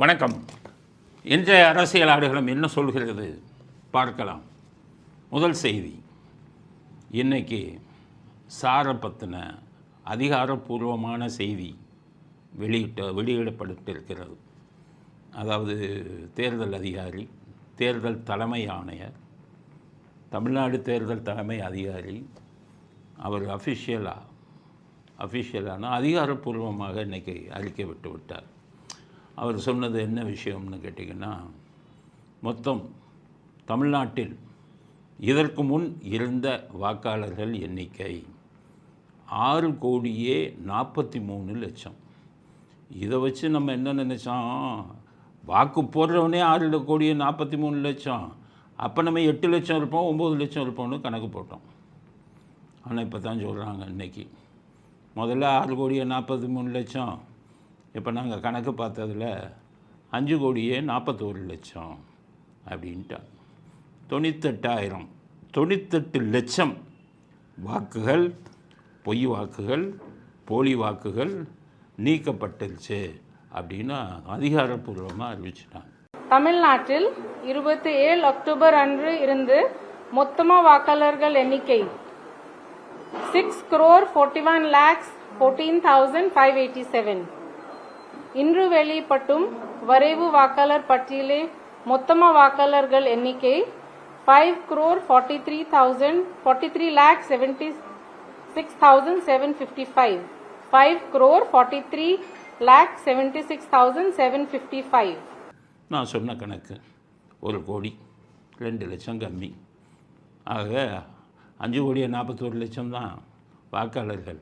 வணக்கம். இன்றைய அரசியல் ஆடுகளம் என்ன சொல்கிறது பார்க்கலாம். முதல் செய்தி, இன்றைக்கி சாரை பற்றின அதிகாரப்பூர்வமான செய்தி வெளியிடப்பட்டிருக்கிறது. அதாவது தேர்தல் அதிகாரி, தேர்தல் தலைமை ஆணையர், தமிழ்நாடு தேர்தல் தலைமை அதிகாரி அவர் அஃபிஷியலான அதிகாரப்பூர்வமாக இன்றைக்கி அறிக்கை விட்டு விட்டார். அவர் சொன்னது என்ன விஷயம்னு கேட்டிங்கன்னா, மொத்தம் தமிழ்நாட்டில் இதற்கு முன் இருந்த வாக்காளர்கள் எண்ணிக்கை 6,43,00,000. இதை வச்சு நம்ம என்ன நினச்சோம், வாக்கு போடுறவனே 6,43,00,000, அப்போ நம்ம 8 லட்சம் இருப்போம் 9 லட்சம் இருப்போம்னு கணக்கு போட்டோம். ஆனால் இப்போ தான் சொல்கிறாங்க, இன்றைக்கி முதல்ல 6,43,00,000, இப்போ நாங்கள் கணக்கு பார்த்ததில் 5,41,00,000 அப்படின்ட்டாங்க. 98 லட்சம் வாக்குகள், பொய் வாக்குகள், போலி வாக்குகள் நீக்கப்பட்டுருச்சு அப்படின்னு அதிகாரப்பூர்வமாக அறிவிச்சிட்டாங்க. தமிழ்நாட்டில் 27 அக்டோபர் அன்று இருந்து மொத்தமாக வாக்காளர்கள் எண்ணிக்கை 6,41,14,587. இன்று வெளிப்பட்டும் வரைவு வாக்காளர் பட்டியலே மொத்தமாக வாக்காளர்கள் எண்ணிக்கை 5,43,76,755. 5,43,76,755. நான் சொன்ன கணக்கு 1 கோடி 2 லட்சம் கம்மி. ஆக 5,41,00,000 தான் வாக்காளர்கள்.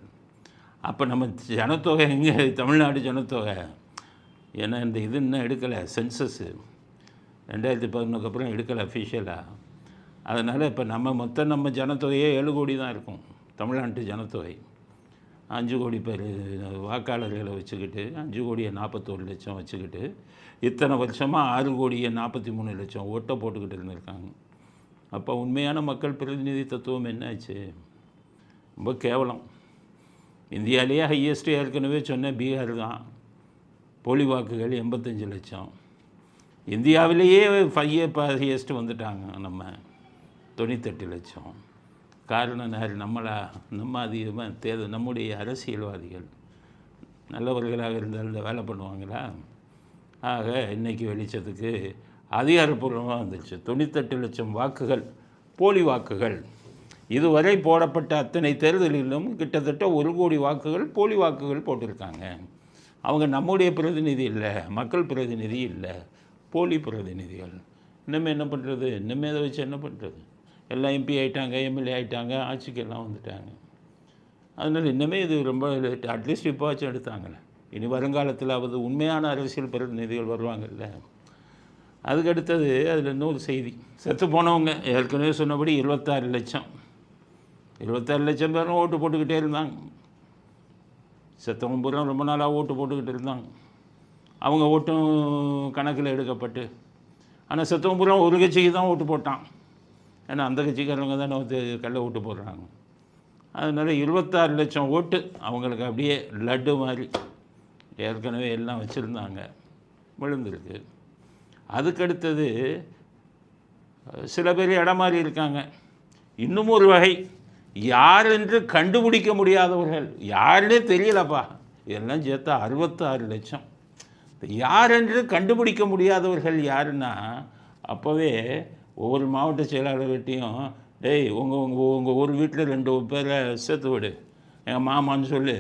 அப்போ நம்ம ஜனத்தொகை எங்கே, தமிழ்நாடு ஜனத்தொகை ஏன்னா இந்த இது இன்னும் எடுக்கலை, சென்சஸ்ஸு 2011 அப்புறம் எடுக்கலை அஃபிஷியலாக. அதனால் இப்போ நம்ம ஜனத்தொகையே 7 கோடி தான் இருக்கும். தமிழ்நாட்டு ஜனத்தொகை 5 கோடி பேர் வாக்காளர்களை வச்சுக்கிட்டு 5,41,00,000 வச்சுக்கிட்டு இத்தனை வருஷமாக 6,43,00,000 ஓட்டை போட்டுக்கிட்டு இருந்திருக்காங்க. அப்போ உண்மையான மக்கள் பிரதிநிதி தத்துவம் என்னாச்சு? ரொம்ப கேவலம். இந்தியாவிலேயே ஹையஸ்ட்டு ஏற்கனவே சொன்ன பீகார் தான். போலி வாக்குகள் 85 லட்சம். இந்தியாவிலேயே ஹையஸ்ட்டு வந்துட்டாங்க நம்ம 98 லட்சம். காரணம் யார்? நம்ம அதிகமாக நம்முடைய அரசியல்வாதிகள் நல்லவர்களாக இருந்தால் இந்த வேலை பண்ணுவாங்களா? ஆக இன்றைக்கி வெளிச்சத்துக்கு அதிகாரப்பூர்வமாக வந்துருச்சு. 98 லட்சம் வாக்குகள் போலி வாக்குகள். இதுவரை போடப்பட்ட அத்தனை தேர்தலிலும் கிட்டத்தட்ட 1 கோடி வாக்குகள் போலி வாக்குகள் போட்டிருக்காங்க. அவங்க நம்முடைய பிரதிநிதி இல்லை, மக்கள் பிரதிநிதி இல்லை, போலி பிரதிநிதிகள். இன்னுமே என்ன பண்ணுறது? இன்னுமே அதை வச்சு என்ன பண்ணுறது? எல்லாம் எம்பி ஆகிட்டாங்க, எம்எல்ஏ ஆகிட்டாங்க, ஆட்சிக்கெல்லாம் வந்துட்டாங்க. அதனால் இன்னுமே இது ரொம்ப லேட். அட்லீஸ்ட் இப்போவாச்சும் எடுத்தாங்களே. இனி வருங்காலத்தில் உண்மையான அரசியல் பிரதிநிதிகள் வருவாங்கல்ல. அதுக்கு அடுத்தது அதில் இன்னொரு செய்தி, செத்து போனவங்க ஏற்கனவே சொன்னபடி 26 லட்சம். 26 லட்சம் பேரும் ஓட்டு போட்டுக்கிட்டே இருந்தாங்க. செத்தவங்க பூரா ரொம்ப நாளாக ஓட்டு போட்டுக்கிட்டு இருந்தாங்க. அவங்க ஓட்டும் கணக்கில் எடுக்கப்பட்டு, ஆனால் செத்தவங்க பூரா ஒரு கட்சிக்கு தான் ஓட்டு போட்டான். ஏன்னா அந்த கட்சிக்காரவங்க தான் கள்ள ஓட்டு போடுறாங்க. அதனால் 26 லட்சம் ஓட்டு அவங்களுக்கு அப்படியே லட்டு மாதிரி ஏற்கனவே எல்லாம் வச்சுருந்தாங்க, விழுந்திருக்கு. அதுக்கடுத்தது சில பேர் இடம் மாறி இருக்காங்க. இன்னும் ஒரு வகை, யார் என்று கண்டுபிடிக்க முடியாதவர்கள், யாருன்னே தெரியலப்பா, இதெல்லாம் சேர்த்தா 66 லட்சம். யார் என்று கண்டுபிடிக்க முடியாதவர்கள் யாருன்னா, அப்போவே ஒவ்வொரு மாவட்ட செயலாளர்கிட்டையும், டேய் உங்கள் ஒரு வீட்டில் 2 பேரை சேர்த்து விடு, எங்கள் மாமான்னு சொல்லு,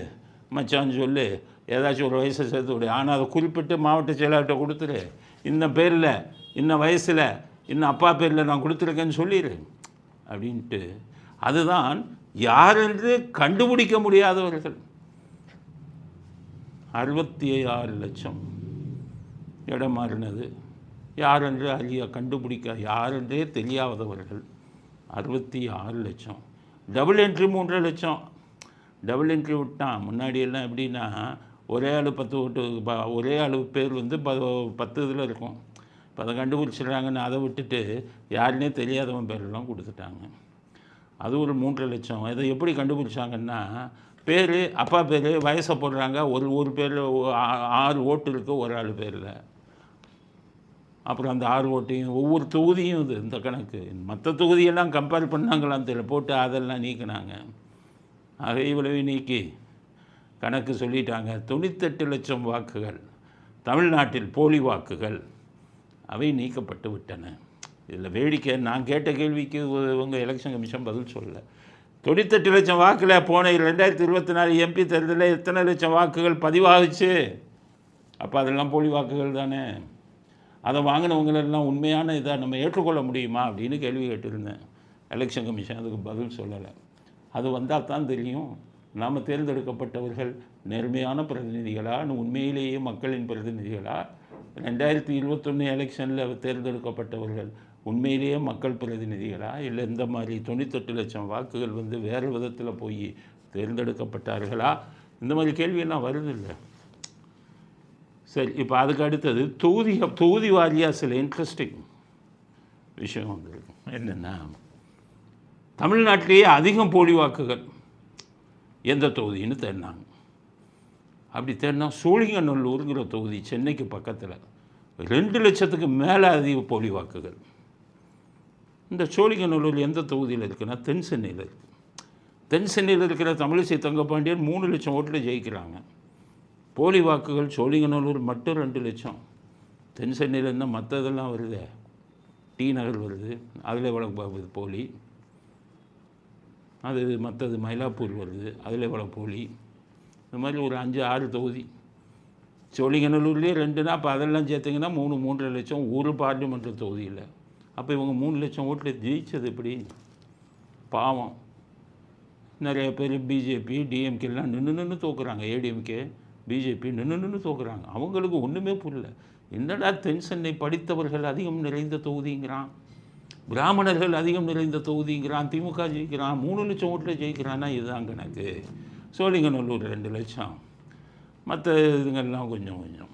மச்சான்னு சொல்லு, ஏதாச்சும் ஒரு வயசை சேர்த்து விடு. ஆனால் அதை குறிப்பிட்டு மாவட்ட செயலாளர்கிட்ட கொடுத்துரு, இந்த பேரில் இன்ன வயசில் இன்னும் அப்பா பேரில் நான் கொடுத்துருக்கேன்னு சொல்லிடு அப்படின்ட்டு. அதுதான் யார் என்று கண்டுபிடிக்க முடியாதவர்கள். 66 லட்சம் இடம் மாறினது. யார் என்று கண்டுபிடிக்க, யார் என்றே தெரியாதவர்கள் 66 லட்சம். டபுள் என்ட்ரி 3 லட்சம். டபுள் என்ட்ரி விட்டான். முன்னாடியெல்லாம் எப்படின்னா, ஒரே ஆள் 10 ஓட்டு, ஒரே ஆள் பேர் 10 இதில் இருக்கும். இப்போ அதை கண்டுபிடிச்சிடுறாங்கன்னு அதை விட்டுட்டு யாருன்னே தெரியாதவன் பேரெல்லாம் கொடுத்துட்டாங்க. அது ஒரு 3 லட்சம். இதை எப்படி கண்டுபிடிச்சாங்கன்னா, பேர் அப்பா பேர் வயசை போடுறாங்க. ஒரு பேர் 6 ஓட்டு இருக்குது ஒரு ஆள் பேரில். அப்புறம் அந்த 6 ஓட்டையும் ஒவ்வொரு தொகுதியும் இது இந்த கணக்கு. மற்ற தொகுதியெல்லாம் கம்பேர் பண்ணாங்களாம் தெரியல, போட்டு அதெல்லாம் நீக்கினாங்க. ஆக இவ்வளவு நீக்கி கணக்கு சொல்லிட்டாங்க. 98 லட்சம் வாக்குகள் தமிழ்நாட்டில் போலி வாக்குகள் அவை நீக்கப்பட்டு விட்டன. இதில் வேடிக்கை, நான் கேட்ட கேள்விக்கு உங்கள் எலெக்ஷன் கமிஷன் பதில் சொல்லலை. 98 லட்சம் வாக்கில் போன 2024 எம்பி தேர்தலில் எத்தனை லட்சம் வாக்குகள் பதிவாகுச்சு? அப்போ அதெல்லாம் போலி வாக்குகள் தானே. அதை வாங்கினவங்களெல்லாம் உண்மையான இதாக நம்ம ஏற்றுக்கொள்ள முடியுமா அப்படின்னு கேள்வி கேட்டிருந்தேன். எலெக்ஷன் கமிஷன் அதுக்கு பதில் சொல்லலை. அது வந்தால் தான் தெரியும் நாம் தேர்ந்தெடுக்கப்பட்டவர்கள் நேர்மையான பிரதிநிதிகளா, உண்மையிலேயே மக்களின் பிரதிநிதிகளா, 2021 எலெக்ஷனில் தேர்ந்தெடுக்கப்பட்டவர்கள் உண்மையிலேயே மக்கள் பிரதிநிதிகளா, இல்லை இந்த மாதிரி 98 லட்சம் வாக்குகள் வேறு விதத்தில் போய் தேர்ந்தெடுக்கப்பட்டார்களா, இந்த மாதிரி கேள்வியெல்லாம் வருதில்லை. சரி, இப்போ அதுக்கு அடுத்தது தொகுதி வாரியாக சில இன்ட்ரெஸ்டிங் விஷயம் வந்துருக்கு. என்னென்னா, தமிழ்நாட்டிலேயே அதிகம் போலி வாக்குகள் எந்த தொகுதின்னு தேடினாங்க. அப்படி தேடினா சோழிங்கநல்லூருங்கிற தொகுதி சென்னைக்கு பக்கத்தில் 2 லட்சத்துக்கு மேலே அதிக போலி வாக்குகள். இந்த சோழிங்கநல்லூர் எந்த தொகுதியில் இருக்குன்னா தென் சென்னையில் இருக்குது. தென் சென்னையில் இருக்கிற தமிழிசை தங்கப்பாண்டியன் 3 லட்சம் ஓட்டில் ஜெயிக்கிறாங்க. போலி வாக்குகள் சோழிங்கநல்லூர் மட்டும் 2 லட்சம். தென் சென்னையில் இருந்தால் மற்றதெல்லாம் வருது, டி நகர் வருது, அதில் எவ்வளோ போலி, அது மற்றது மயிலாப்பூர் வருது, அதில் எவ்வளோ போலி. இந்த மாதிரி ஒரு 5-6 தொகுதி. சோழிங்கநல்லூர்லேயே 2னா அப்போ அதெல்லாம் சேர்த்திங்கன்னா 3-3.5 லட்சம் ஒரு பார்லிமெண்ட் தொகுதியில். அப்போ இவங்க 3 லட்சம் ஓட்டில் ஜெயிச்சது எப்படி? பாவம், நிறைய பேர் பிஜேபி டிஎம்கேலாம் நின்று தோக்குறாங்க. ஏடிஎம்கே பிஜேபி நின்று தோக்குறாங்க. அவங்களுக்கு ஒன்றுமே புரியல. என்னடா தென் சென்னை படித்தவர்கள் அதிகம் நிறைந்த தொகுதிங்கிறான், பிராமணர்கள் அதிகம் நிறைந்த தொகுதிங்கிறான், திமுக ஜெயிக்கிறான், 3 லட்சம் ஓட்டில் ஜெயிக்கிறான்னா இதுதான் கணக்கு. சோழிங்கநல்லூர் 2 லட்சம், மற்ற இதுங்கெல்லாம் கொஞ்சம் கொஞ்சம்,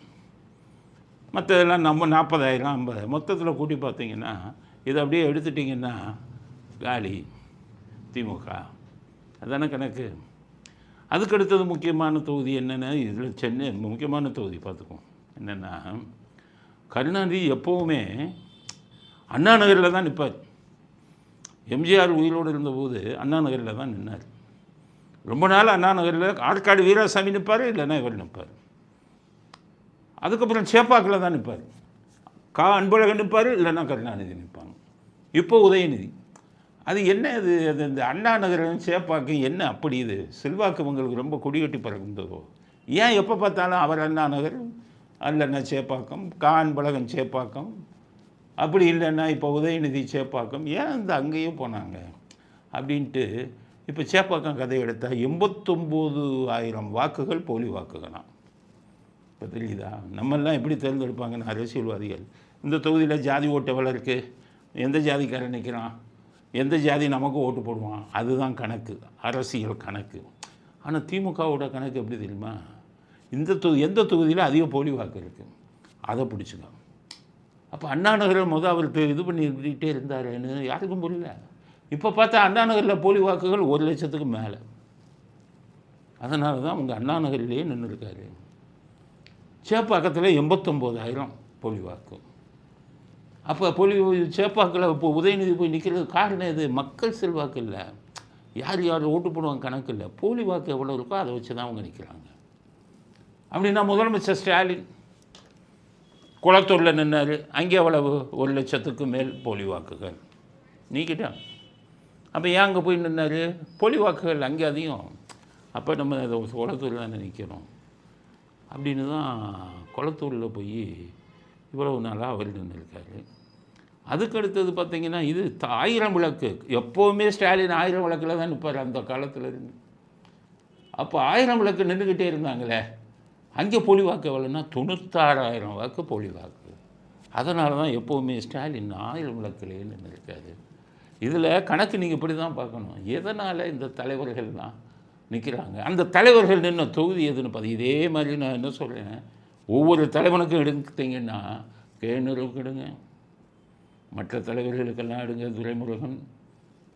மற்றதெல்லாம் நம்ம 40,000 50, மொத்தத்தில் கூட்டி பார்த்தீங்கன்னா இதை அப்படியே எடுத்துட்டிங்கன்னா காலி திமுக. அதான கணக்கு. அதுக்கு அடுத்தது முக்கியமான தொகுதி என்னென்னா, இதில் சென்னை முக்கியமான தொகுதி பார்த்துக்குவோம். என்னென்னா, கருணாநிதி எப்போவுமே அண்ணா நகரில் தான் நிற்பார். எம்ஜிஆர் உயிரோடு இருந்தபோது அண்ணா நகரில் தான் நின்னார். ரொம்ப நாள் அண்ணா நகரில் ஆற்காடு வீராசாமி நிற்பார், இல்லைன்னா இவர் நிற்பார். அதுக்கப்புறம் சேப்பாக்கில் தான் நிற்பார். அன்பழகன் நிற்பார், இல்லைன்னா கருணாநிதி நிற்பாங்க. இப்போ உதயநிதி. அது என்ன, அது அது இந்த அண்ணா நகரம் சேப்பாக்கு என்ன அப்படி? இது செல்வாக்கு உங்களுக்கு ரொம்ப கொடிகட்டி பறந்ததோ? ஏன் எப்போ பார்த்தாலும் அவர் அண்ணா நகர், இல்லைன்னா சேப்பாக்கம், அன்பழகன் சேப்பாக்கம், அப்படி இல்லைன்னா இப்போ உதயநிதி சேப்பாக்கம், ஏன் இந்த அங்கேயே போனாங்க அப்படின்ட்டு. இப்போ சேப்பாக்கம் கதை எடுத்தால் 89,000 வாக்குகள் போலி வாக்குகளாம். இப்போ தெரியுதா நம்மெல்லாம் எப்படி தேர்ந்தெடுப்பாங்கன்னு அரசியல்வாதிகள்? இந்த தொகுதியில் ஜாதி ஓட்டு எவ்வளோ இருக்குது, எந்த ஜாதிக்காரன் நிற்கிறான், எந்த ஜாதி நமக்கு ஓட்டு போடுவான், அதுதான் கணக்கு, அரசியல் கணக்கு. ஆனால் திமுகவோட கணக்கு எப்படி தெரியுமா? எந்த தொகுதியில் அதிக போலி வாக்கு இருக்குது அதை பிடிச்சிக்க. அப்போ அண்ணா நகரில் அவர் இது பண்ணிக்கிட்டே இருந்தாருன்னு யாருக்கும் புரியல. இப்போ பார்த்தா அண்ணா நகரில் போலி வாக்குகள் 1 லட்சத்துக்கு மேலே. அதனால தான் அவங்க அண்ணா நகரிலேயே நின்று இருக்காரு. சேப்பாக்கத்தில் 89,000 போலி வாக்கு. அப்போ சேப்பாக்கில் இப்போ உதயநிதி போய் நிற்கிறது காரணம் இது மக்கள் செல்வாக்கு இல்லை, யார் ஓட்டு போடுவாங்க கணக்கு இல்லை, போலி வாக்கு எவ்வளோ இருக்கோ அதை வச்சு தான் அவங்க நிற்கிறாங்க. அப்படின்னா முதலமைச்சர் ஸ்டாலின் குளத்தூரில் நின்னார், அங்கே எவ்வளவு 1 லட்சத்துக்கு மேல் போலி வாக்குகள் நீக்கிட்டான். அப்போ ஏன் அங்கே போய் நின்னார்? போலி வாக்குகள் அங்கே அதிகம். அப்போ நம்ம அதை குளத்தூரில் தானே நிற்கிறோம் அப்படின்னு தான் குளத்தூரில் போய் இவ்வளவு நாளாக அவர் நின்றுருக்காரு. அதுக்கு அடுத்தது பார்த்திங்கன்னா, இது 1000 விளக்கு. எப்போவுமே ஸ்டாலின் 1000 விளக்கில் தான் நிற்பார் அந்த காலத்தில் இருந்து. அப்போ 1000 விளக்கு நின்றுக்கிட்டே இருந்தாங்களே, அங்கே போலி வாக்கு எவ்வளோன்னா 96,000 வாக்கு போலி வாக்கு. அதனால தான் எப்போவுமே ஸ்டாலின் 1000 விளக்குலேயே நின்றுருக்காரு. இதில் கணக்கு நீங்கள் இப்படி தான் பார்க்கணும். எதனால் இந்த தலைவர்கள்லாம் நிற்கிறாங்க? அந்த தலைவர்கள் நின்ன தொகுதி எதுன்னு பார்த்து இதே மாதிரி நான் என்ன சொல்கிறேன், ஒவ்வொரு தலைவனுக்கும் எடுத்தீங்கன்னா கேனூருக்கு எடுங்க, மற்ற தலைவர்களுக்கெல்லாம் எடுங்க, துரைமுருகன்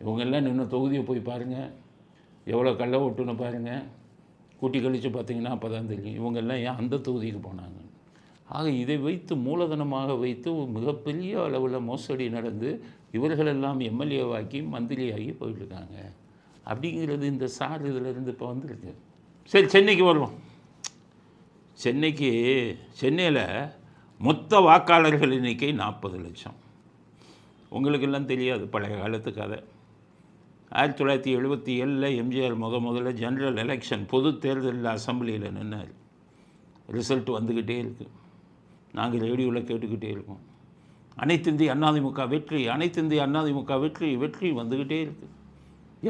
இவங்கெல்லாம் நின்ன தொகுதியை போய் பாருங்கள், எவ்வளோ கள்ள ஓட்டுன்னு பாருங்கள், கூட்டி கழித்து பார்த்தீங்கன்னா அப்போ தான் தெரியும் இவங்கெல்லாம் ஏன் அந்த தொகுதிக்கு போனாங்க. ஆக இதை வைத்து மூலதனமாக வைத்து ஒரு மிகப்பெரிய அளவில் மோசடி நடந்து இவர்களெல்லாம் எம்எல்ஏவாக்கி மந்திரியாகி போயிட்டுருக்காங்க. அப்படிங்கிறது இந்த சார் இதிலிருந்து இப்போ வந்திருக்கு. சரி, சென்னைக்கு வருவோம். சென்னையில் மொத்த வாக்காளர்கள் எண்ணிக்கை 40 லட்சம். உங்களுக்கெல்லாம் தெரியாது, பழைய காலத்து கதை. 1977 எம்ஜிஆர் முதல்ல ஜெனரல் எலெக்ஷன் பொது தேர்தலில் அசம்பிளியில் நின்னார். ரிசல்ட் வந்துக்கிட்டே இருக்குது. நாங்கள் ரேடியோவில் கேட்டுக்கிட்டே இருக்கோம். அனைத்து இந்திய அண்ணாதிமுக வெற்றி, அனைத்து இந்திய அண்ணாதிமுக வெற்றி, வெற்றி வந்துக்கிட்டே இருக்குது.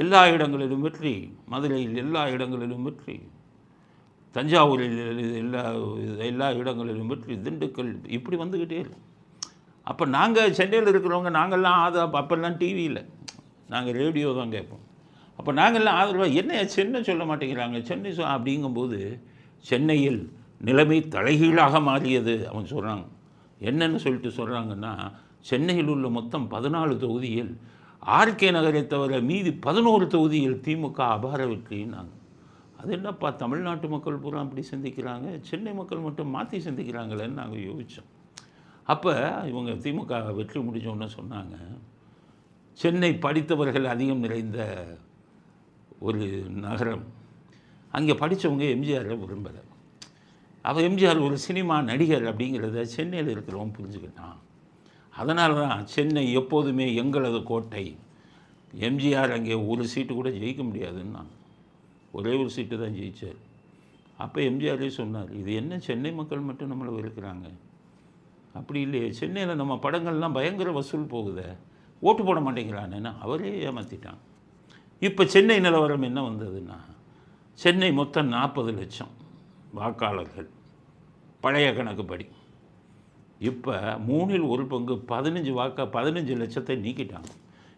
எல்லா இடங்களிலும் வெற்றி, மதுரையில் எல்லா இடங்களிலும் வெற்றி, தஞ்சாவூரில் எல்லா இடங்களிலும் வெற்றி, திண்டுக்கல், இப்படி வந்துக்கிட்டே இருக்கு. அப்போ நாங்கள் சென்னையில் இருக்கிறவங்க நாங்கள்லாம் அப்போல்லாம் டிவியில் நாங்கள் ரேடியோ தான் கேட்போம். அப்போ நாங்கள்லாம் ஆதரவாக என்ன சென்னை சொல்ல மாட்டேங்கிறாங்க, சென்னை அப்படிங்கும்போது சென்னையில் நிலைமை தலைகீழாக மாறியது அவங்க சொல்கிறாங்க. என்னென்னு சொல்லிட்டு சொல்கிறாங்கன்னா, சென்னையில் உள்ள மொத்தம் 14 தொகுதியில் ஆர்கே நகரை தவிர மீதி 11 தொகுதியில் திமுக அபார வெற்றின்னாங்க. அது என்னப்பா, தமிழ்நாட்டு மக்கள் பூரா அப்படி சிந்திக்கிறாங்க, சென்னை மக்கள் மட்டும் மாற்றி சிந்திக்கிறாங்களேன்னு நாங்கள் யோசித்தோம். அப்போ இவங்க திமுக வெற்றி முடிஞ்சோன்னு சொன்னாங்க, சென்னை படித்தவர்கள் அதிகம் நிறைந்த ஒரு நகரம், அங்கே படித்தவங்க எம்ஜிஆரை விரும்பலை. அவள் எம்ஜிஆர் ஒரு சினிமா நடிகர் அப்படிங்கிறத சென்னையில் இருக்கிறவங்க புரிஞ்சுக்கிட்டான். அதனால தான் சென்னை எப்போதுமே எங்களது கோட்டை, எம்ஜிஆர் அங்கே ஒரு சீட்டு கூட ஜெயிக்க முடியாதுன்னா, ஒரே ஒரு சீட்டு தான் ஜெயித்தார். அப்போ எம்ஜிஆரே சொன்னார், இது என்ன சென்னை மக்கள் மட்டும் நம்மளை வெறுக்கிறாங்க, அப்படி இல்லையே, சென்னையில் நம்ம படங்கள்லாம் பயங்கர வசூல் போகுது, ஓட்டு போட மாட்டேங்கிறானேன்னா அவரே ஏமாற்றிட்டான். இப்போ சென்னை நிலவரம் என்ன வந்ததுன்னா, சென்னை மொத்தம் 40 லட்சம் வாக்காளர்கள் பழைய கணக்குப்படி. இப்போ 1/3 15 லட்சத்தை நீக்கிட்டாங்க.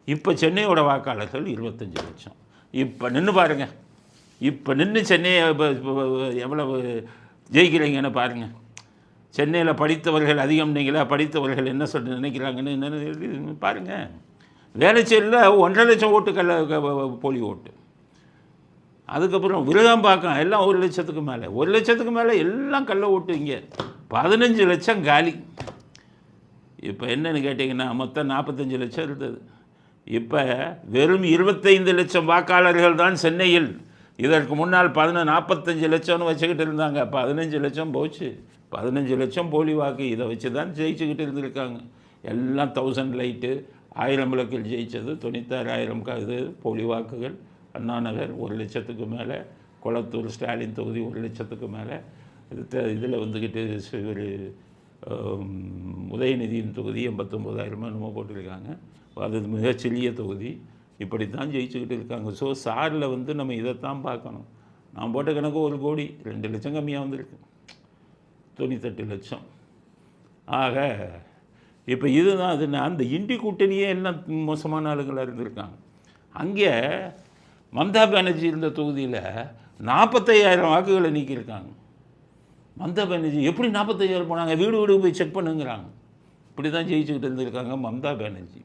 இப்போ சென்னையோட வாக்காளர்கள் 25 லட்சம். இப்போ நின்று பாருங்கள், இப்போ நின்று சென்னையை எவ்வளவு ஜெயிக்கிறீங்கன்னு பாருங்கள். சென்னையில் படித்தவர்கள் அதிகம், நீங்களா படித்தவர்கள் என்ன சொல்ல நினைக்கிறாங்கன்னு என்னென்னு பாருங்கள். வேளச்சேரியில் 1.5 லட்சம் ஓட்டு போலி ஓட்டு. அதுக்கப்புறம் விருகம்பாக்கம் எல்லாம் 1 லட்சத்துக்கு மேலே, 1 லட்சத்துக்கு மேலே எல்லாம் கள்ள ஓட்டு. இங்கே 15 லட்சம் காலி. இப்போ என்னென்னு கேட்டிங்கன்னா, மொத்தம் 45 லட்சம் இருந்தது. இப்போ வெறும் 25 லட்சம் வாக்காளர்கள் தான் சென்னையில். இதற்கு முன்னால் 45 லட்சம்னு வச்சுக்கிட்டு இருந்தாங்க. 15 லட்சம் போச்சு. 15 லட்சம் போலி வாக்கு. இதை வச்சு தான் ஜெயிச்சுக்கிட்டு இருந்திருக்காங்க. எல்லாம் 1000 லைட்டு, 1000 விளக்கில் ஜெயித்தது 96,000 இது போலி வாக்குகள். அண்ணா நகர் 1 லட்சத்துக்கு மேலே, கொளத்தூர் ஸ்டாலின் தொகுதி 1 லட்சத்துக்கு மேலே, இதில் வந்துக்கிட்டு ஒரு உதயநிதியின் தொகுதி 89,000 என்னமோ போட்டிருக்காங்க. அது மிகச்சிறிய தொகுதி. இப்படி தான் ஜெயிச்சுக்கிட்டு இருக்காங்க. ஸோ சாரில் நம்ம இதைத்தான் பார்க்கணும். நான் போட்ட கணக்கு 1 கோடி, 2 லட்சம் கம்மியாக வந்திருக்கு, 98 லட்சம். ஆக இப்போ இதுதான் அதுன்னா, அந்த இண்டி கூட்டணியே எல்லாம் மோசமான ஆளுங்களாக இருந்திருக்காங்க. அங்கே மம்தா பானர்ஜி இருந்த தொகுதியில் 45,000 வாக்குகளை நீக்கியிருக்காங்க. மம்தா பானர்ஜி எப்படி 45,000 போனாங்க, வீடு வீடு போய் செக் பண்ணுங்கிறாங்க. இப்படி தான் ஜெயிச்சுக்கிட்டு இருந்திருக்காங்க மம்தா பானர்ஜி.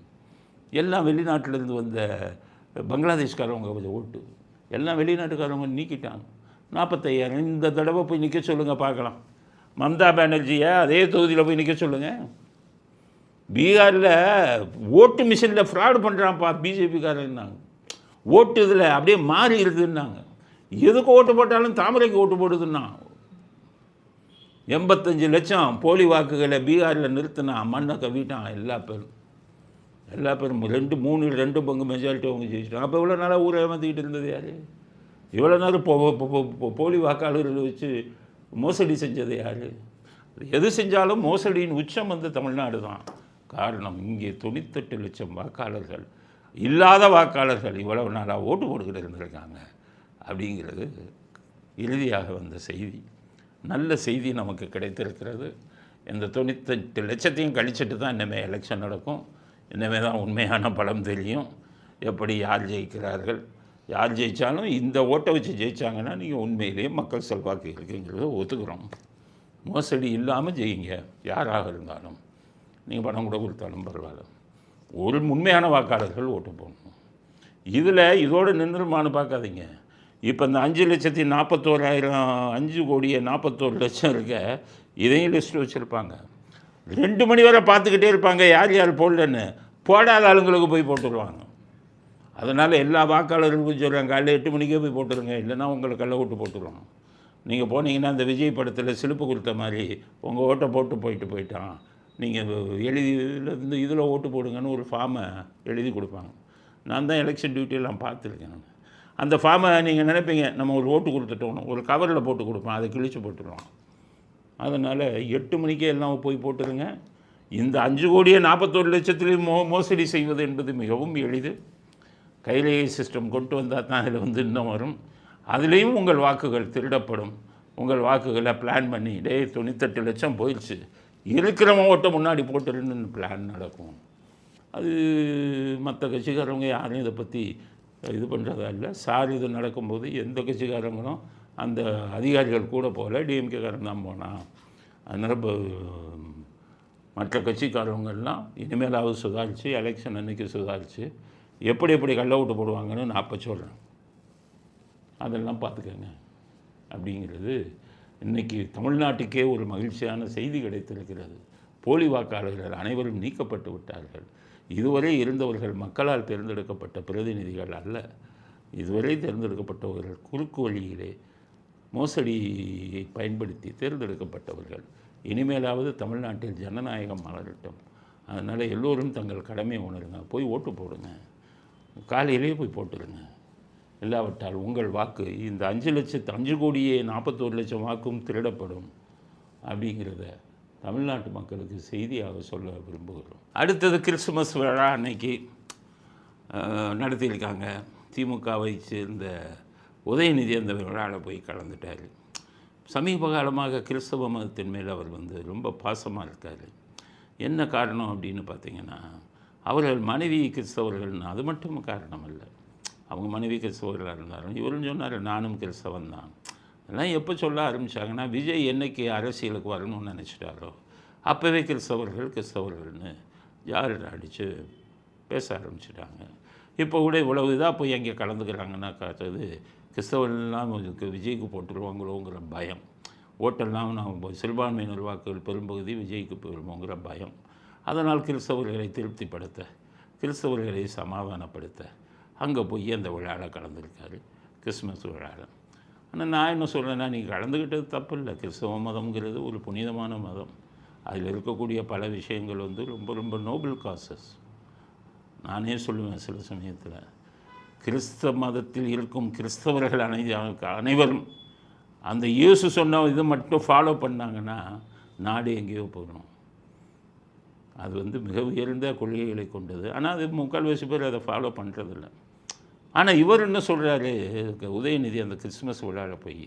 எல்லாம் வெளிநாட்டிலேருந்து வந்த பங்களாதேஷ்காரவங்க ஓட்டு, எல்லாம் வெளிநாட்டுக்காரவங்க நீக்கிட்டாங்க. 45,000. இந்த தடவை போய் நிற்க சொல்லுங்கள் பார்க்கலாம். மம்தா பானர்ஜியை அதே தொகுதியில் போய் நிற்க சொல்லுங்கள். பீகாரில் ஓட்டு மிஷினில் ஃப்ராடு பண்ணுறான்ப்பா பிஜேபிக்காரன்னாங்க. ஓட்டு இதில் அப்படியே மாறி இருக்குதுன்னாங்க. எதுக்கு ஓட்டு போட்டாலும் தாமரைக்கு ஓட்டு போடுதுன்னா, 85 லட்சம் போலி வாக்குகளை பீகாரில் நிறுத்தினா மண்ணை கவிட்டான். எல்லா பேரும் 2 பங்கு மெஜாரிட்டி அவங்க ஜெயிச்சிட்டாங்க. அப்போ இவ்வளோ நாளாக ஊரை ஏமாற்றிக்கிட்டு இருந்தது யார்? இவ்வளோ நேரம் போலி வாக்காளர்கள் வச்சு மோசடி செஞ்சது யார்? எது செஞ்சாலும் மோசடியின் உச்சம் தமிழ்நாடு தான். காரணம், இங்கே 98 லட்சம் வாக்காளர்கள், இல்லாத வாக்காளர்கள் இவ்வளவு நாளாக ஓட்டு போட்டுக்கிட்டு இருந்திருக்காங்க அப்படிங்கிறது இறுதியாக வந்த செய்தி. நல்ல செய்தி நமக்கு கிடைத்திருக்கிறது. இந்த 98 லட்சத்தையும் கழிச்சிட்டு தான் இனிமேல் எலெக்ஷன் நடக்கும். இனிமேல் தான் உண்மையான பலம் தெரியும். எப்படி யார் ஜெயிக்கிறார்கள், யார் ஜெயித்தாலும் இந்த ஓட்டை வச்சு ஜெயித்தாங்கன்னா நீங்கள் உண்மையிலேயே மக்கள் செல்வாக்கு இருக்குங்கிறத ஒத்துக்கிறோம். மோசடி இல்லாமல் ஜெயிங்க, யாராக இருந்தாலும். நீங்கள் பணம் கூட கொடுத்தாலும் பரவாயில்ல. ஒரு உண்மையான வாக்காளர்கள் ஓட்டு போடணும். இதில் இதோடு நின்றுமானு பார்க்காதீங்க. இப்போ இந்த 5,41,000 5 கோடியே 41 லட்சம் இருக்க, இதையும் லிஸ்ட் வச்சுருப்பாங்க. 2 மணி வரை பார்த்துக்கிட்டே இருப்பாங்க யார் யார் போடலன்னு. போடாத ஆளுங்களுக்கு போய் போட்டுருவாங்க. அதனால் எல்லா வாக்காளர்களுக்கும் சொல்கிறாங்க, காலையில் 8 மணிக்கே போய் போட்டுருங்க, இல்லைன்னா உங்களை கள்ள ஓட்டு போட்டுருவாங்க. நீங்கள் போனீங்கன்னா அந்த விஜய் படத்தில் சிலுப்பு கொடுத்த மாதிரி உங்கள் ஓட்டை போட்டு போயிட்டான், நீங்கள் எழுதி இதில் ஓட்டு போடுங்கன்னு ஒரு ஃபார்மை எழுதி கொடுப்பாங்க. நான் தான் எலெக்ஷன் டியூட்டியெல்லாம் பார்த்துருக்கேன். அந்த ஃபார்மை நீங்கள் நினைப்பீங்க நம்ம ஒரு ஓட்டு கொடுத்துட்டோம், ஒரு கவரில் போட்டு கொடுப்போம், அதை கிழிச்சு போட்டுருவோம். அதனால் 8 மணிக்கே எல்லாம் போய் போட்டுருங்க. இந்த 5,41,00,000 மோசடி செய்வது என்பது மிகவும் எளிது. கைரேகை சிஸ்டம் கொண்டு வந்தால் தான் அதில் இன்னும் வரும். அதுலேயும் உங்கள் வாக்குகள் திருடப்படும். உங்கள் வாக்குகளை பிளான் பண்ணி 98 லட்சம் போயிடுச்சு, இருக்கிறவங்க ஓட்ட முன்னாடி போட்டுருன்னு பிளான் நடக்கும். அது மற்ற கட்சிக்காரவங்க யாரும் இதை பற்றி இது பண்ணுறதா இல்லை. சார் இது நடக்கும்போது எந்த கட்சிக்காரங்களும் அந்த அதிகாரிகள் கூட போகல, டிஎம்கேக்காரன் தான் போனான். அதனால் இப்போ மற்ற கட்சிக்காரவங்கெல்லாம் இனிமேலாவது சுதாரித்து எலெக்ஷன் அன்றைக்கி சுதாரித்து எப்படி கள்ள ஓட்டு போடுவாங்கன்னு நான் அப்போ சொல்கிறேன். அதெல்லாம் பார்த்துக்கங்க அப்படிங்கிறது இன்றைக்கி தமிழ்நாட்டுக்கே ஒரு மகிழ்ச்சியான செய்தி கிடைத்திருக்கிறது. போலி வாக்காளர்கள் அனைவரும் நீக்கப்பட்டு விட்டார்கள். இதுவரை இருந்தவர்கள் மக்களால் தேர்ந்தெடுக்கப்பட்ட பிரதிநிதிகள் அல்ல. இதுவரை தேர்ந்தெடுக்கப்பட்டவர்கள் குறுக்கு வழியிலே மோசடியை பயன்படுத்தி தேர்ந்தெடுக்கப்பட்டவர்கள். இனிமேலாவது தமிழ்நாட்டில் ஜனநாயகம் மலரட்டும். அதனால் எல்லோரும் தங்கள் கடமையை உணருங்க, போய் ஓட்டு போடுங்க, காலையிலேயே போய் போட்டுருங்க. இல்லாவிட்டால் உங்கள் வாக்கு இந்த 5,41,00,000 வாக்கும் திருடப்படும் அப்படிங்கிறத தமிழ்நாட்டு மக்களுக்கு செய்தியாக சொல்ல விரும்புகிறோம். அடுத்தது கிறிஸ்துமஸ் விழா அன்னைக்கு நடத்தியிருக்காங்க. திமுகவை சேர்ந்த உதயநிதி அந்த விழாவில் போய் கலந்துட்டார். சமீப காலமாக கிறிஸ்தவ மதத்தின் மேல் அவர் ரொம்ப பாசமாக இருக்கார். என்ன காரணம் அப்படின்னு பார்த்தீங்கன்னா, அவர்கள் மனைவி கிறிஸ்தவர்கள்னு அது மட்டும் காரணம் இல்லை. அவங்க மனைவி கிறிஸ்தவர்களாக இருந்தாலும் இவரும் சொன்னார் நானும் கிறிஸ்தவன் தான். அதெல்லாம் எப்போ சொல்ல ஆரம்பித்தாங்கன்னா, விஜய் என்னைக்கு அரசியலுக்கு வரணும்னு நினச்சிட்டாரோ அப்போவே கிறிஸ்தவர்கள்னு ஜாலர் அடித்து பேச ஆரம்பிச்சிட்டாங்க. இப்போ கூட இவ்வளவு இதாக போய் அங்கே கலந்துக்கிறாங்கன்னா காட்டுறது கிறிஸ்தவர்கள்லாம் விஜய்க்கு போட்டுருவாங்களோங்கிற பயம். ஓட்டெல்லாம் நான் சிறுபான்மையினர் வாக்குகள் பெரும்பகுதி விஜய்க்கு போயிருமோங்கிற பயம். அதனால் கிறிஸ்தவர்களை திருப்திப்படுத்த, கிறிஸ்தவர்களை சமாதானப்படுத்த அங்கே போய் அந்த விழாவில் கலந்துருக்காரு, கிறிஸ்மஸ் விழாவில். ஆனால் நான் என்ன சொல்கிறேன்னா, நீங்கள் கலந்துக்கிட்டது தப்பு இல்லை. கிறிஸ்தவ மதம்ங்கிறது ஒரு புனிதமான மதம். அதில் இருக்கக்கூடிய பல விஷயங்கள் ரொம்ப ரொம்ப நோபல் காசஸ். நானே சொல்லுவேன் சில சமயத்தில், கிறிஸ்தவ மதத்தில் இருக்கும் கிறிஸ்தவர்கள் அனைவரும் அந்த இயேசு சொன்ன இது மட்டும் ஃபாலோ பண்ணாங்கன்னா நாடு எங்கேயோ போகணும். அது மிக உயர்ந்த கொள்கைகளை கொண்டது. ஆனால் அது முக்கால்வாசி பேர் அதை ஃபாலோ பண்ணுறதில்ல. ஆனால் இவர் என்ன சொல்கிறாரு, உதயநிதி அந்த கிறிஸ்மஸ் விழாவில் போய்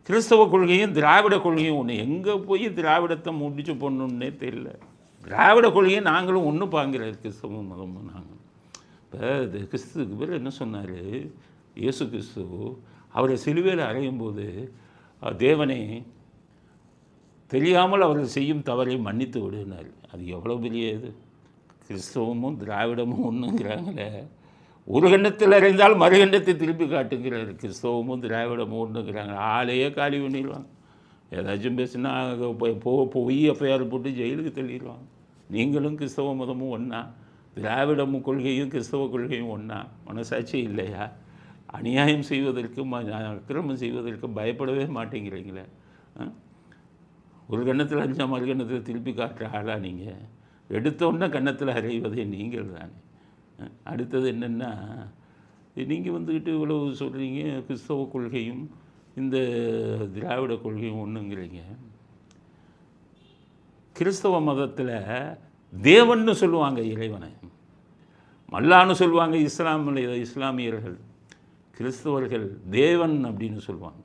கிறிஸ்தவ கொள்கையும் திராவிட கொள்கையும் ஒன்று, எங்கே போய் திராவிடத்தை முடிச்சு போடணுன்னே தெரியல. திராவிட கொள்கையை நாங்களும் ஒன்று பாங்கிறார், கிறிஸ்தவ மதமும் நாங்கள். இப்போ இது இவர் என்ன சொன்னார், இயேசு கிறிஸ்து அவரை சிலுவையில் அறையும் போது, தேவனை தெரியாமல் அவர்கள் செய்யும் தவறை மன்னித்து விடுனார். அது எவ்வளோ பெரிய இது. கிறிஸ்தவமும் திராவிடமும் ஒன்றுங்கிறாங்களே, ஒரு கண்டத்தில் அறைந்தால் மறுகண்டத்தை திருப்பி காட்டுங்கிறார். கிறிஸ்தவமும் திராவிடமும் ஒன்றுங்கிறாங்க. ஆளையே காலி பண்ணிடுவாங்க. ஏதாச்சும் பேசுனா பொய் எஃப்ஐஆர் போட்டு ஜெயிலுக்கு தள்ளிடுவாங்க. நீங்களும் கிறிஸ்தவ மதமும் ஒன்றா, திராவிடமும் கொள்கையும் கிறிஸ்தவ கொள்கையும் ஒன்றா? மனசாட்சி இல்லையா? அநியாயம் செய்வதற்கும் அக்கிரமம் செய்வதற்கும் பயப்படவே மாட்டேங்கிறீங்களே. ஒரு கன்னத்தில் அஞ்சா மறுகன்னத்தில் திருப்பி காட்டுற ஆளா நீங்கள்? எடுத்தோன்னே கன்னத்தில் அறைவதே நீங்கள் தானே. அடுத்தது என்னென்னா, நீங்கள் இவ்வளவு சொல்கிறீங்க கிறிஸ்தவ கொள்கையும் இந்த திராவிட கொள்கையும் ஒன்றுங்கிறீங்க. கிறிஸ்தவ மதத்தில் தேவன்னு சொல்லுவாங்க இறைவனை, மல்லான்னு சொல்லுவாங்க இஸ்லாமியர்கள். கிறிஸ்தவர்கள் தேவன் அப்படின்னு சொல்லுவாங்க.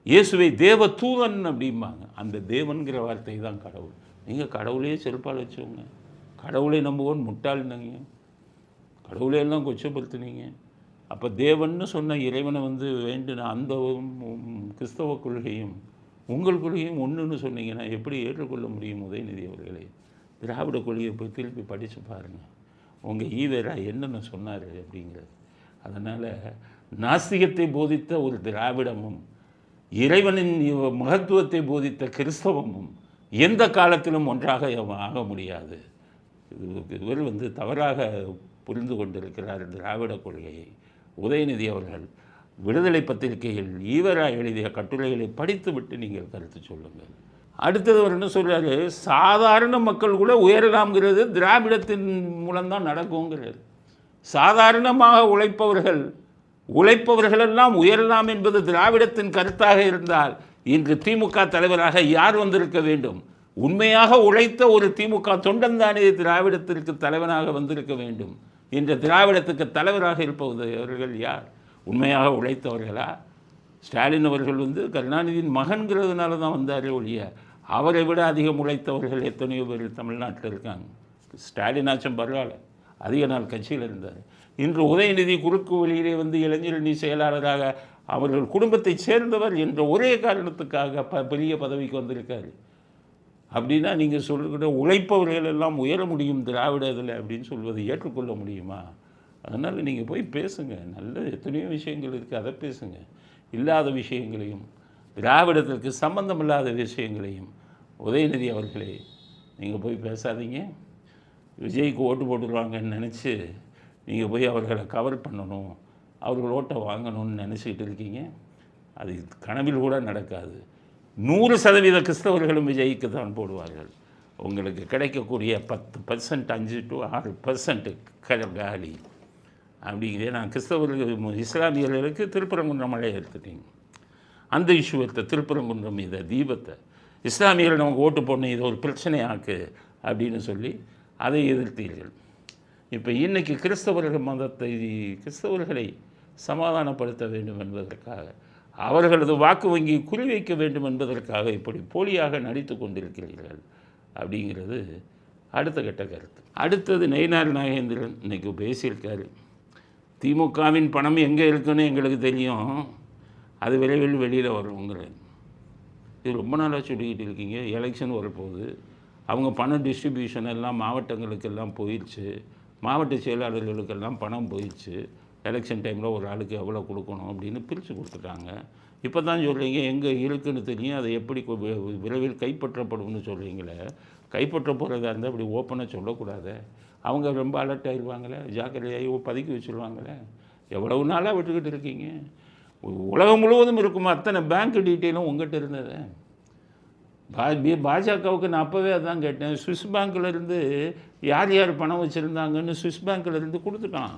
இயேசுவை தேவ தூதன் அப்படிம்பாங்க. அந்த தேவன்கிற வார்த்தை தான் கடவுள். நீங்கள் கடவுளையே செருப்பால் வச்சுக்கோங்க. கடவுளை நம்புவோன்னு முட்டாள்னீங்க, கடவுளை எல்லாம் கொச்சப்படுத்துனீங்க. அப்போ தேவன்னு சொன்ன இறைவனை வேண்டின அந்த கிறிஸ்தவ கொள்கையும் உங்கள் கொள்கையும் ஒன்றுன்னு சொன்னீங்கன்னா எப்படி ஏற்றுக்கொள்ள முடியும் உதயநிதி அவர்களே? திராவிட கொள்கையை போய் திருப்பி படித்து பாருங்கள், உங்கள் ஈவேரா என்னென்ன சொன்னார் அப்படிங்கிறது. அதனால் நாஸ்திகத்தை போதித்த ஒரு திராவிடமும் இறைவனின் மகத்துவத்தை போதித்த கிறிஸ்தவமும் எந்த காலத்திலும் ஒன்றாக ஆக முடியாது. இவர் தவறாக புரிந்து கொண்டிருக்கிறார் திராவிட கொள்கையை. உதயநிதி அவர்கள் விடுதலை பத்திரிகையில் ஈவராக எழுதிய கட்டுரைகளை படித்துவிட்டு நீங்கள் கருத்து சொல்லுங்கள். அடுத்தது அவர் என்ன சொல்கிறாரு, சாதாரண மக்கள் கூட உயரலாம்ங்கிறது திராவிடத்தின் மூலம்தான் நடக்குங்கிறது. சாதாரணமாக உழைப்பவர்களெல்லாம் உயரலாம் என்பது திராவிடத்தின் கருத்தாக இருந்தால் இன்று திமுக தலைவராக யார் வந்திருக்க வேண்டும்? உண்மையாக உழைத்த ஒரு திமுக தொண்டன் தானே திராவிடத்திற்கு தலைவனாக வந்திருக்க வேண்டும். இன்று திராவிடத்துக்கு தலைவராக இருப்பவர்கள் யார்? உண்மையாக உழைத்தவர்களா? ஸ்டாலின் அவர்கள் கருணாநிதியின் மகன்கிறதுனால தான் வந்தாரே ஒழிய அவரை விட அதிகம் உழைத்தவர்கள் எத்தனையோ பேர் தமிழ்நாட்டில் இருக்காங்க. ஸ்டாலினாச்சும் பரவாயில்ல, அதிக நாள் கட்சியில் இருந்தார். இன்று உதயநிதி குறுக்கு வழியிலே இளைஞரணி செயலாளராக அவர்கள் குடும்பத்தை சேர்ந்தவர் என்ற ஒரே காரணத்துக்காக பெரிய பதவிக்கு வந்திருக்காரு. அப்படின்னா நீங்கள் சொல்லுகிற உழைப்பவர்கள் எல்லாம் உயர முடியும் திராவிட இதில் அப்படின்னு சொல்வதை ஏற்றுக்கொள்ள முடியுமா? அதனால் நீங்கள் போய் பேசுங்க. நல்ல எத்தனையோ விஷயங்கள் இருக்குது, அதை பேசுங்க. இல்லாத விஷயங்களையும் திராவிடத்திற்கு சம்பந்தமில்லாத விஷயங்களையும் உதயநிதி அவர்களே நீங்கள் போய் பேசாதீங்க. விஜய்க்கு ஓட்டு போட்டுருவாங்கன்னு நினச்சி நீங்கள் போய் அவர்களை கவர் பண்ணணும், அவர்கள் ஓட்டை வாங்கணும்னு நினச்சிக்கிட்டு இருக்கீங்க. அது கனவில் கூட நடக்காது. 100% கிறிஸ்தவர்களும் விஜய்க்கு தான் போடுவார்கள். உங்களுக்கு கிடைக்கக்கூடிய 10%, 5 to 6% காலி அப்படிங்கிறதே. நான் கிறிஸ்தவர்கள் இஸ்லாமியர்களுக்கு திருப்பரங்குன்றம் மலையை எடுத்துட்டீங்க, அந்த இஷ்யூ எடுத்த திருப்பரங்குன்றம் இதை தீபத்தை இஸ்லாமியர்கள் நமக்கு ஓட்டு போடணும், இது ஒரு பிரச்சனையாக்கு அப்படின்னு சொல்லி அதை எதிர்த்தீர்கள். இப்போ இன்றைக்கி கிறிஸ்தவர்களை சமாதானப்படுத்த வேண்டும் என்பதற்காக, அவர்களது வாக்கு வங்கி குறிவைக்க வேண்டும் என்பதற்காக இப்படி போலியாக நடித்து கொண்டிருக்கிறீர்கள் அப்படிங்கிறது அடுத்த கட்ட கருத்து. அடுத்தது நயினார் நாகேந்திரன் இன்றைக்கி பேசியிருக்காரு. திமுகவின் பணம் எங்கே இருக்குன்னு எங்களுக்கு தெரியும், அது விரைவில் வெளியில் வருங்கிறது. இது ரொம்ப நாளாக சொல்லிக்கிட்டு இருக்கீங்க. எலெக்ஷன் வரப்போகுது, அவங்க பண டிஸ்ட்ரிபியூஷன் எல்லாம் மாவட்டங்களுக்கெல்லாம் போயிடுச்சு, மாவட்ட செயலாளர்களுக்கெல்லாம் பணம் போயிடுச்சு. எலெக்ஷன் டைமில் ஒரு ஆளுக்கு எவ்வளோ கொடுக்கணும் அப்படின்னு பிரித்து கொடுத்துட்டாங்க. இப்போ தான் சொல்கிறீங்க எங்கே இருக்குன்னு தெரியும், அதை எப்படி விரைவில் கைப்பற்றப்படும்னு சொல்கிறீங்களே. கைப்பற்ற போகிறதா இருந்தால் அப்படி ஓப்பனாக சொல்லக்கூடாது. அவங்க ரொம்ப அலர்ட் ஆகிடுவாங்களே, ஜாக்கிரதையாகி பதுக்கி வச்சுருவாங்களே. எவ்வளவு நாளாக விட்டுக்கிட்டு இருக்கீங்க? உலகம் முழுவதும் இருக்குமா அத்தனை பேங்க் டீட்டெயிலும் உங்கள்கிட்ட இருந்தது. பாஜகவுக்கு நான் அப்போவே அதான் கேட்டேன். சுவிஸ் பேங்க்கிலேருந்து யார் யார் பணம் வச்சுருந்தாங்கன்னு சுவிஸ் பேங்க்கிலேருந்து கொடுத்துட்டான்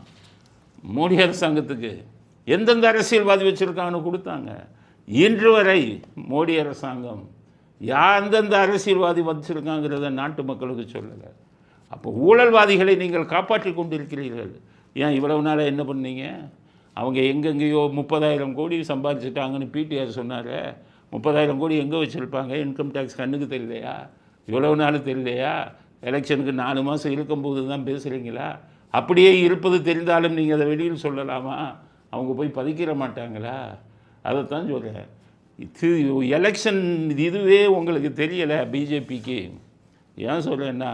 மோடி அரசாங்கத்துக்கு. எந்தெந்த அரசியல்வாதி வச்சுருக்காங்கன்னு கொடுத்தாங்க. இன்று வரை மோடி அரசாங்கம் எந்தெந்த அரசியல்வாதி வச்சுருக்காங்கிறத நாட்டு மக்களுக்கு சொல்லலை. அப்போ ஊழல்வாதிகளை நீங்கள் காப்பாற்றி கொண்டிருக்கிறீர்கள். ஏன் இவ்வளவு நாளாக என்ன பண்ணீங்க? அவங்க எங்கெங்கேயோ 30,000 கோடி சம்பாதிச்சிட்டாங்கன்னு பிடிஆர் சொன்னார். 30,000 கோடி எங்கே வச்சுருப்பாங்க? இன்கம் டேக்ஸ் கண்ணுக்கு தெரியலையா? இவ்வளவு நாள் தெரியலையா? எலெக்ஷனுக்கு 4 மாதம் இருக்கும்போது தான் பேசுகிறீங்களா? அப்படியே இருப்பது தெரிந்தாலும் நீங்கள் அதை வெளியில் சொல்லலாமா? அவங்க போய் பதிக்கிற மாட்டாங்களா? அதைத்தான் சொல்கிறேன். இது எலெக்ஷன் இதுவே உங்களுக்கு தெரியலை பிஜேபிக்கு. ஏன் சொல்கிறேன்னா,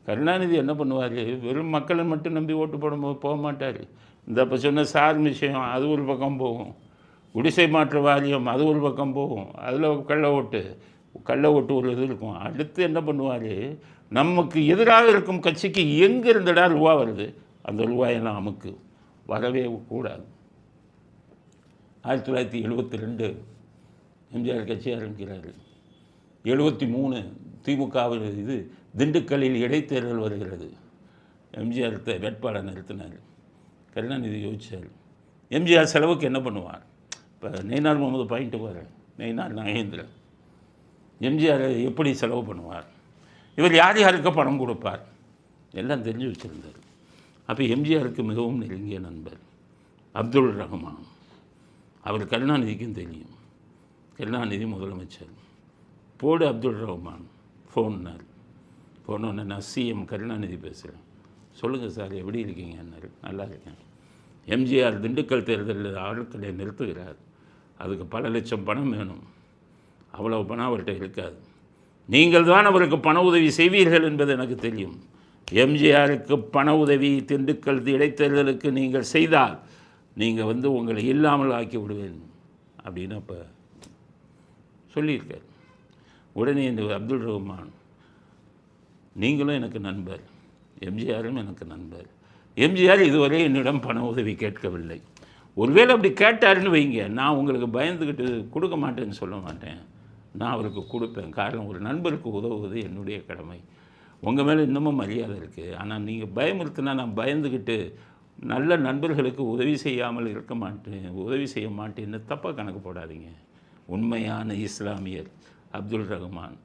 கருணாநிதி என்ன பண்ணுவார், வெறும் மக்களை மட்டும் நம்பி ஓட்டு போக மாட்டார். இந்த இப்போ சொன்ன சார் விஷயம் அது ஒரு பக்கம் போகும், குடிசை மாற்று வாரியம் அது ஒரு பக்கம் போகும், அதில் கள்ள ஓட்டு ஒரு இது இருக்கும். அடுத்து என்ன பண்ணுவார், நமக்கு எதிராக இருக்கும் கட்சிக்கு எங்கே இருந்தடா ரூபா வருது அந்த ரூபாயெல்லாம் நமக்கு வரவே கூடாது. 1972 எம்ஜிஆர் கட்சி ஆரம்பிக்கிறார். 73 திமுகவில் இது திண்டுக்கல்லில் இடைத்தேர்தல் வருகிறது. எம்ஜிஆர் வேட்பாளர் நிறுத்தினார். கருணாநிதி யோசிச்சார், எம்ஜிஆர் செலவுக்கு என்ன பண்ணுவார்? இப்போ நயினார் முகமது பாயிண்ட்டு போகிறார். நயினார் நாகேந்திரன் எம்ஜிஆர் எப்படி செலவு பண்ணுவார், இவர் யார் யாருக்கு பணம் கொடுப்பார் எல்லாம் தெரிஞ்சு வச்சுருந்தார். அப்போ எம்ஜிஆருக்கு மிகவும் நெருங்கிய நண்பர் அப்துல் ரஹ்மான். அவர் கருணாநிதிக்கும் தெரியும். கருணாநிதி முதலமைச்சர். போடு அப்துல் ரஹ்மான் ஃபோன்னார். ஃபோனோன்னு நான் சிஎம் கருணாநிதி பேசுகிறேன், சொல்லுங்கள் சார் எப்படி இருக்கீங்கன்னாரு. நல்லா இருக்கேன். எம்ஜிஆர் திண்டுக்கல் தேர்தலில் ஆட்களை நிறுத்துகிறார், அதுக்கு பல லட்சம் பணம் வேணும். அவ்வளவு பணம் அவர்கிட்ட இருக்காது. நீங்கள் தான் அவருக்கு பண உதவி செய்வீர்கள் என்பது எனக்கு தெரியும். எம்ஜிஆருக்கு பண உதவி திண்டுக்கல் இடைத்தேர்தலுக்கு நீங்கள் செய்தால் நீங்கள் உங்களை இல்லாமல் ஆக்கி விடுவேன் அப்படின்னு அப்போ சொல்லியிருக்கார். உடனே இந்த அப்துல் ரஹ்மான், நீங்களும் எனக்கு நண்பர், எம்ஜிஆரும் எனக்கு நண்பர். எம்ஜிஆர் இதுவரை என்னிடம் பண உதவி கேட்கவில்லை. ஒருவேளை அப்படி கேட்டாருன்னு வைங்க, நான் உங்களுக்கு பயந்துக்கிட்டு கொடுக்க மாட்டேன்னு சொல்ல மாட்டேன், நான் அவருக்கு கொடுப்பேன். காரணம், ஒரு நண்பருக்கு உதவுவது என்னுடைய கடமை. உங்கள் மேலே இன்னமும் மரியாதை இருக்குது. ஆனால் நீங்கள் பயமுறுத்தினா நான் பயந்துக்கிட்டு நல்ல நண்பர்களுக்கு உதவி செய்யாமல் இருக்க மாட்டேன், உதவி செய்ய மாட்டேன்னு தப்பாக கணக்கு போடாதீங்க. உண்மையான இஸ்லாமியர் அப்துல் ரஹ்மான்.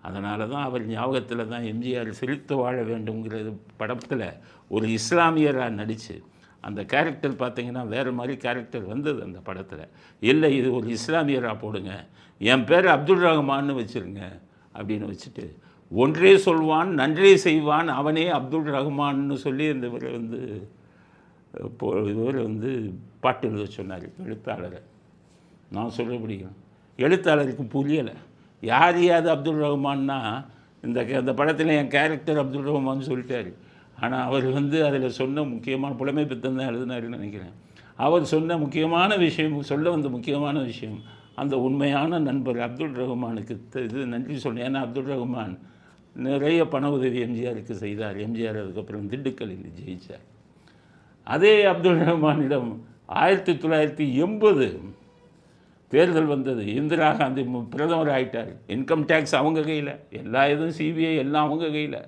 அதனால தான் அவர் ஞாபகத்தில் தான் எம்ஜிஆர் செழித்து வாழ வேண்டும்ங்கிறது படத்தில் ஒரு இஸ்லாமியராக நடித்து அந்த கேரக்டர் பார்த்திங்கன்னா வேறு மாதிரி கேரக்டர் வந்தது அந்த படத்தில். இல்லை, இது ஒரு இஸ்லாமியராக போடுங்க, என் பேர் அப்துல் ரஹ்மான்னு வச்சுருங்க அப்படின்னு வச்சுட்டு, ஒன்றே சொல்வான் நன்றே செய்வான் அவனே அப்துல் ரஹ்மான்னு சொல்லி இவர் வந்து பாட்டு எழுத சொன்னார் எழுத்தாளரை. நான் சொல்ல முடியும், எழுத்தாளருக்கு புரியலை. யாரையாவது அப்துல் ரஹ்மான்னா இந்த படத்தில் என் கேரக்டர் அப்துல் ரஹ்மான்னு சொல்லிட்டார். ஆனால் அவர் அதில் சொன்ன முக்கியமான புலமை பித்தம் தான் எழுதினாருன்னு நினைக்கிறேன். அவர் சொன்ன முக்கியமான விஷயம், சொல்ல வந்த முக்கியமான விஷயம், அந்த உண்மையான நண்பர் அப்துல் ரஹ்மானுக்கு இது நன்றி சொன்னேன். ஏன்னா அப்துல் ரஹ்மான் நிறைய பண உதவி எம்ஜிஆருக்கு செய்தார். எம்ஜிஆர் அதுக்கப்புறம் திண்டுக்கல்லில் ஜெயித்தார். அதே அப்துல் ரஹ்மானிடம் 1980 தேர்தல் வந்தது. இந்திரா காந்தி பிரதமர் ஆகிட்டார். இன்கம் டேக்ஸ் அவங்க கையில், எல்லா இதுவும் சிபிஐ எல்லாம் அவங்க கையில்.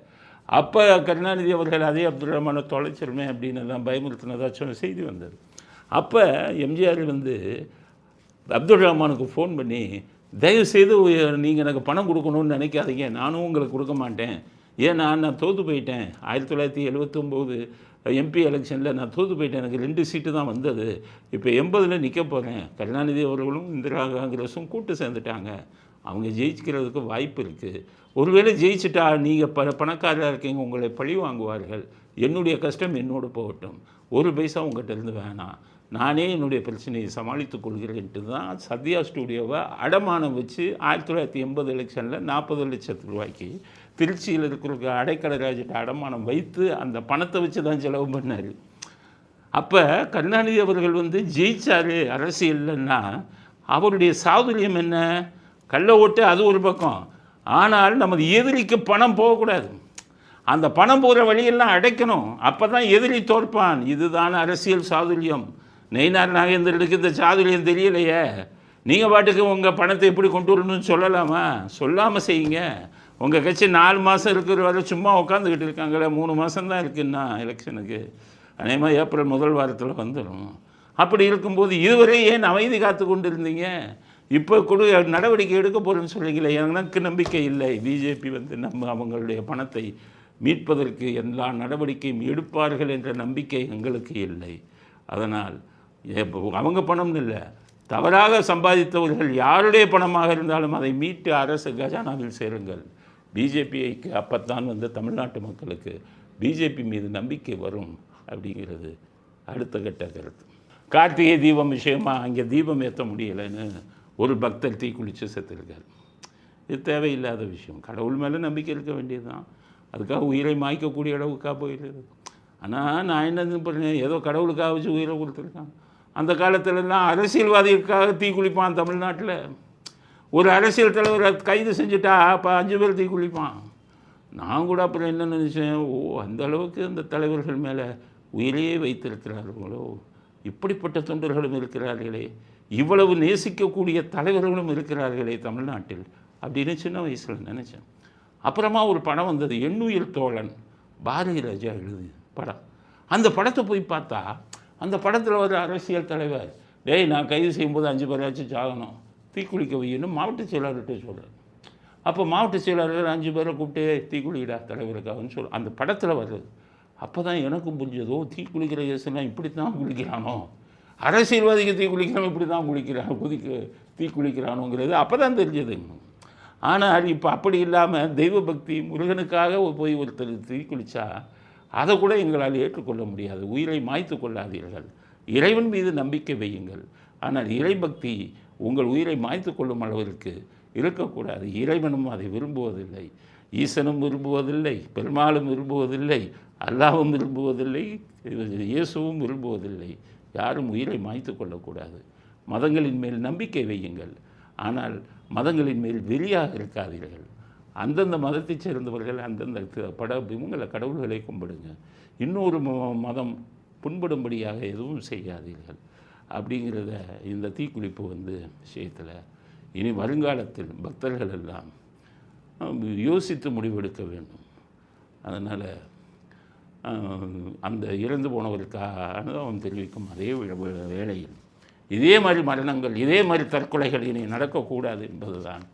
அப்போ கருணாநிதி அவர்கள் அதே அப்துல் ரஹ்மானை தொலைச்சிருமே அப்படின்னு தான் பயமுறுத்தினதாச்சும் செய்தி வந்தது. அப்போ எம்ஜிஆர் அப்துல் ரஹ்மானுக்கு ஃபோன் பண்ணி, தயவுசெய்து நீங்கள் எனக்கு பணம் கொடுக்கணும்னு நினைக்காதீங்க, நானும் உங்களுக்கு கொடுக்க மாட்டேன். ஏன்னா நான் தோற்று போயிட்டேன். 1979 எம்பி எலெக்ஷனில் நான் தோற்று போயிட்டேன். எனக்கு 2 சீட்டு தான் வந்தது. இப்போ 80ல் நிற்க போகிறேன். கருணாநிதி அவர்களும் இந்திரா காங்கிரஸும் கூட்டு சேர்ந்துட்டாங்க. அவங்க ஜெயிக்கிறதுக்கு வாய்ப்பு இருக்குது. ஒருவேளை ஜெயிச்சுட்டா நீங்கள் பணக்காரராக இருக்கீங்க, உங்களை பழி வாங்குவார்கள். என்னுடைய கஷ்டம் என்னோடு போகட்டும், ஒரு பைசா உங்கள்கிட்ட இருந்து வேணாம், நானே என்னுடைய பிரச்சனையை சமாளித்துக் கொள்கிறேன்ட்டு தான் சத்யா ஸ்டூடியோவை அடமானம் வச்சு 1980 எலெக்ஷனில் 40 லட்சத்து ரூபாய்க்கு திருச்சியில் இருக்கிற அடைக்கலராஜிட்ட அடமானம் வைத்து அந்த பணத்தை வச்சு தான் செலவு பண்ணார். அப்போ கருணாநிதி அவர்கள் ஜெயிச்சார் அரசியல்னா அவருடைய சாதுரியம் என்ன? கள்ள ஓட்டு அது ஒரு பக்கம், ஆனால் நமது எதிரிக்கு பணம் போகக்கூடாது. அந்த பணம் போகிற வழியெல்லாம் அடைக்கணும். அப்போ தான் எதிரி தோற்பான். இதுதான் அரசியல் சாதுரியம். நெய்னார் நாகேந்திரனுக்கு இந்த சாதுரியம் தெரியலையே. நீங்கள் பாட்டுக்கு உங்கள் பணத்தை எப்படி கொண்டு வரணும்னு சொல்லலாமா? சொல்லாமல் செய்யுங்க. உங்கள் கட்சி 4 மாதம் இருக்கிற வரை சும்மா உட்காந்துக்கிட்டு இருக்காங்களே, 3 மாதம்தான் இருக்குன்னா எலெக்ஷனுக்கு. அதேமாதிரி ஏப்ரல் முதல் வாரத்தில் வந்துடும். அப்படி இருக்கும்போது இதுவரை ஏன் அமைதி காத்து கொண்டு இருந்தீங்க? இப்போ நடவடிக்கை எடுக்க போகிறேன்னு சொல்லிங்களே, எனக்கு நம்பிக்கை இல்லை. பிஜேபி அவங்களுடைய பணத்தை மீட்பதற்கு எல்லா நடவடிக்கையும் எடுப்பார்கள் என்ற நம்பிக்கை எங்களுக்கு இல்லை. அதனால் அவங்க பணம்னு இல்லை, தவறாக சம்பாதித்தவர்கள் யாருடைய பணமாக இருந்தாலும் அதை மீட்டு அரசு கஜானாவில் சேருங்கள். பிஜேபிக்கு அப்பத்தான் தமிழ்நாட்டு மக்களுக்கு பிஜேபி மீது நம்பிக்கை வரும் அப்படிங்கிறது அடுத்த கட்ட கருத்து. கார்த்திகை தீபம் விஷயமாக அங்கே தீபம் ஏற்ற முடியலைன்னு ஒரு பக்தர் தீக்குளித்து செத்துருக்கார். இது தேவையில்லாத விஷயம். கடவுள் மேலே நம்பிக்கை இருக்க வேண்டியது தான். அதுக்காக உயிரை மாய்க்கக்கூடிய அளவுக்காக போயிடுது. ஆனால் நான் என்ன பண்ணேன், ஏதோ கடவுளுக்காக வச்சு உயிரை கொடுத்துருக்கான். அந்த காலத்துலலாம் அரசியல்வாதிகளுக்காக தீக்குளிப்பான். தமிழ்நாட்டில் ஒரு அரசியல் தலைவரை கைது செஞ்சுட்டா அப்போ 5 பேர் தீக்குளிப்பான். நான் கூட அப்புறம் என்ன நினச்சேன், அந்த அளவுக்கு அந்த தலைவர்கள் மேலே உயிரையே வைத்திருக்கிறார்களோ, இப்படிப்பட்ட தொண்டர்களும் இருக்கிறார்களே, இவ்வளவு நேசிக்கக்கூடிய தலைவர்களும் இருக்கிறார்களே தமிழ்நாட்டில் அப்படின்னு சின்ன வயசில் நினச்சேன். அப்புறமா ஒரு படம் வந்தது, எண்ணுயிர் தோழன், பாரதி ராஜா எழுது படம். அந்த படத்தை போய் பார்த்தா அந்த படத்தில் ஒரு அரசியல் தலைவர், டேய் நான் கைது செய்யும்போது 5 பேராச்சும் சாகணும், தீக்குளிக்க வையன்னு மாவட்ட செயலாளர்கிட்ட சொல்கிறார். அப்போ மாவட்ட செயலாளர் 5 பேரை கூப்பிட்டு தீக்குளிடா தலைவருக்காகன்னு சொல்ல அந்த படத்தில் வருது. அப்போ தான் எனக்கும் புரிஞ்சதோ, தீக்குளிக்கிற கேஸ்லாம் இப்படி தான் குளிக்கிறானோ, அரசியல்வாதிக்கு தீக்குளிக்கிறவன் இப்படி தான் தீக்குளிக்கிறானோங்கிறது அப்போ தான் தெரிஞ்சது. ஆனால் இப்போ அப்படி இல்லாமல் தெய்வ பக்தி, முருகனுக்காக போய் ஒருத்தர் தீக்குளித்தா அதை கூட எங்களால் ஏற்றுக்கொள்ள முடியாது. உயிரை மாய்த்து கொள்ளாதீர்கள், இறைவன் மீது நம்பிக்கை வையுங்கள். ஆனால் இறைபக்தி உங்கள் உயிரை மாய்த்து கொள்ளும் அளவிற்கு இருக்கக்கூடாது. இறைவனும் அதை விரும்புவதில்லை, ஈசனும் விரும்புவதில்லை, பெருமாளும் விரும்புவதில்லை, அல்லாவும் விரும்புவதில்லை, இயேசுவும் விரும்புவதில்லை. யாரும் உயிரை மாய்த்து கொள்ளக்கூடாது. மதங்களின் மேல் நம்பிக்கை வையுங்கள். ஆனால் மதங்களின் மேல் வெறியாக இருக்காதீர்கள். அந்தந்த மதத்தைச் சேர்ந்தவர்கள் அந்தந்த இவங்களை கடவுள்களை கும்பிடுங்க. இன்னொரு மதம் புண்படும்படியாக எதுவும் செய்யாதீர்கள் அப்படிங்கிறத இந்த தீக்குளிப்பு விஷயத்தில் இனி வருங்காலத்தில் பக்தர்கள் எல்லாம் யோசித்து முடிவெடுக்க வேண்டும். அதனால் அந்த இறந்து போனவருக்காக அனுதாபம் தெரிவிக்கும் அதே வேளையில் இதே மாதிரி மரணங்கள், இதே மாதிரி தற்கொலைகள் இனி நடக்கக்கூடாது என்பதுதான்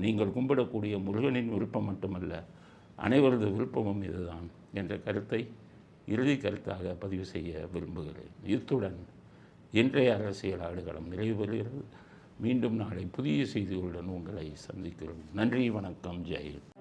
நீங்கள் கும்பிடக்கூடிய முருகனின் விருப்பம் மட்டுமல்ல, அனைவரது விருப்பமும் இதுதான் என்ற கருத்தை இறுதி கருத்தாக பதிவு செய்ய விரும்புகிறேன். இத்துடன் இன்றைய அரசியல் ஆடுகளம் நிறைவு பெறுகிறது. மீண்டும் நாளை புதிய செய்திகளுடன் உங்களை சந்திக்கிறோம். நன்றி, வணக்கம், ஜெய் ஹிந்த்.